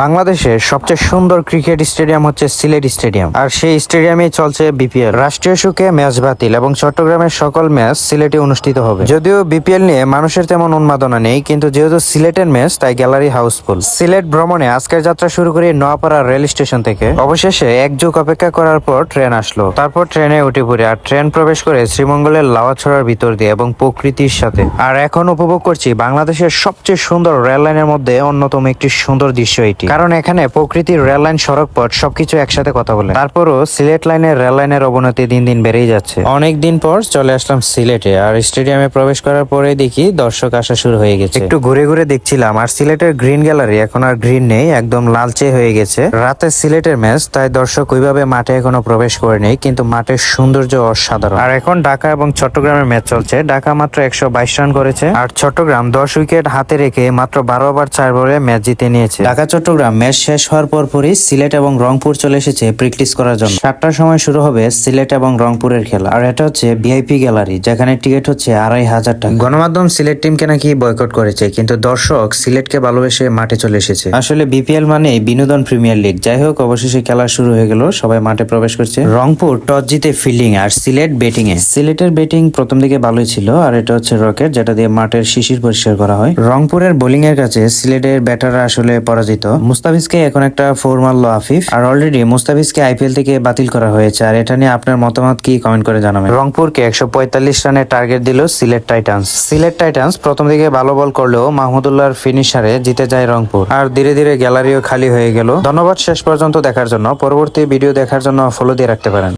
বাংলাদেশের সবচেয়ে সুন্দর ক্রিকেট স্টেডিয়াম হচ্ছে সিলেট স্টেডিয়াম, আর সেই স্টেডিয়ামে চলছে বিপিএল। রাষ্ট্রীয় সুখে ম্যাচ বাতিল এবং চট্টগ্রামের সকল ম্যাচ সিলেটে অনুষ্ঠিত হবে। যদিও বিপিএল নিয়ে মানুষের তেমন উন্মাদনা নেই, কিন্তু যেহেতু সিলেটের ম্যাচ তাই গ্যালারি হাউসফুল। সিলেট ভ্রমণে আজকের যাত্রা শুরু করে নোয়াপাড়া রেল স্টেশন থেকে। অবশেষে এক যুগ অপেক্ষা করার পর ট্রেন আসলো। তারপর ট্রেনে উঠে পড়ে আর ট্রেন প্রবেশ করে শ্রীমঙ্গলের লাওয়াছড়ার ভিতর দিয়ে এবং প্রকৃতির সাথে। আর এখন উপভোগ করছি বাংলাদেশের সবচেয়ে সুন্দর রেল লাইনের মধ্যে অন্যতম একটি সুন্দর দৃশ্য এটি, কারণ এখানে প্রকৃতির রেল লাইন, সড়ক পথ সবকিছু একসাথে কথা বলে। তারপরও সিলেট লাইনের রেল লাইনের অবনতি দিন দিন বেড়েই যাচ্ছে। অনেক দিন পর চলে আসলাম সিলেটে, আর স্টেডিয়ামে প্রবেশ করার পরে দেখি দর্শক আসা শুরু হয়ে গেছে। একটু ঘুরে ঘুরে দেখছিলাম, আর সিলেটের গ্রিন গ্যালারি এখন আর গ্রিন নেই, একদম লালচে হয়ে গেছে। রাতে সিলেটের ম্যাচ, তাই দর্শক ওইভাবে মাঠে এখনো প্রবেশ করেনি, কিন্তু মাঠের সৌন্দর্য অসাধারণ। আর এখন ঢাকা এবং চট্টগ্রামের ম্যাচ চলছে। ঢাকা মাত্র 122 রান করেছে, আর চট্টগ্রাম 10 উইকেট হাতে রেখে মাত্র 12 ওভার 4 বলে ম্যাচ জিতে নিয়েছে। ঢাকা চট্টগ্রাম ম্যাচ শেষ হওয়ার পরই সিলেট এবং রংপুর চলে এসেছে প্র্যাকটিস করার জন্য। 7টার সময় শুরু হবে সিলেট এবং রংপুরের খেলা, আর এটা হচ্ছে ভিআইপি গ্যালারি, যেখানে টিকিট হচ্ছে 2500 টাকা। গণমাধ্যম সিলেট টিমকে নাকি বয়কট করেছে, কিন্তু দর্শক সিলেটকে ভালোবেসে মাঠে চলে এসেছে। আসলে বিপিএল মানে বিনোদন প্রিমিয়ার লিগ। যাই হোক, অবশেষে খেলা শুরু হয়ে গেল, সবাই মাঠে প্রবেশ করছে। রংপুর টস জিতে ফিল্ডিং, আর সিলেট ব্যাটিং এ। সিলেটের ব্যাটিং প্রথম দিকে ভালোই ছিল, আর এটা হচ্ছে রকেট, যেটা দিয়ে মাঠের শিশির পরিষ্কার করা হয়। রংপুরের বোলিং এর কাছে সিলেটের ব্যাটাররা আসলে পরাজিত। মুস্তাফিজকে এখন একটা 4 মারলো আফিফ, আর অলরেডি মুস্তাফিজকে আইপিএল থেকে বাতিল করা হয়েছে। আর এটা নিয়ে আপনার মতামত কি, কমেন্ট করে জানাবেন। রংপুরকে 145 রানের টার্গেট দিল সিলেট টাইটান্স। সিলেট টাইটান্স প্রথম দিকে ভালো বল করলেও মাহমুদুল্লাহর ফিনিশারে জিতে যায় রংপুর, আর ধীরে ধীরে গ্যালারিও খালি হয়ে গেল। ধন্যবাদ শেষ পর্যন্ত দেখার জন্য। পরবর্তী ভিডিও দেখার জন্য ফলো দিয়ে রাখতে পারেন।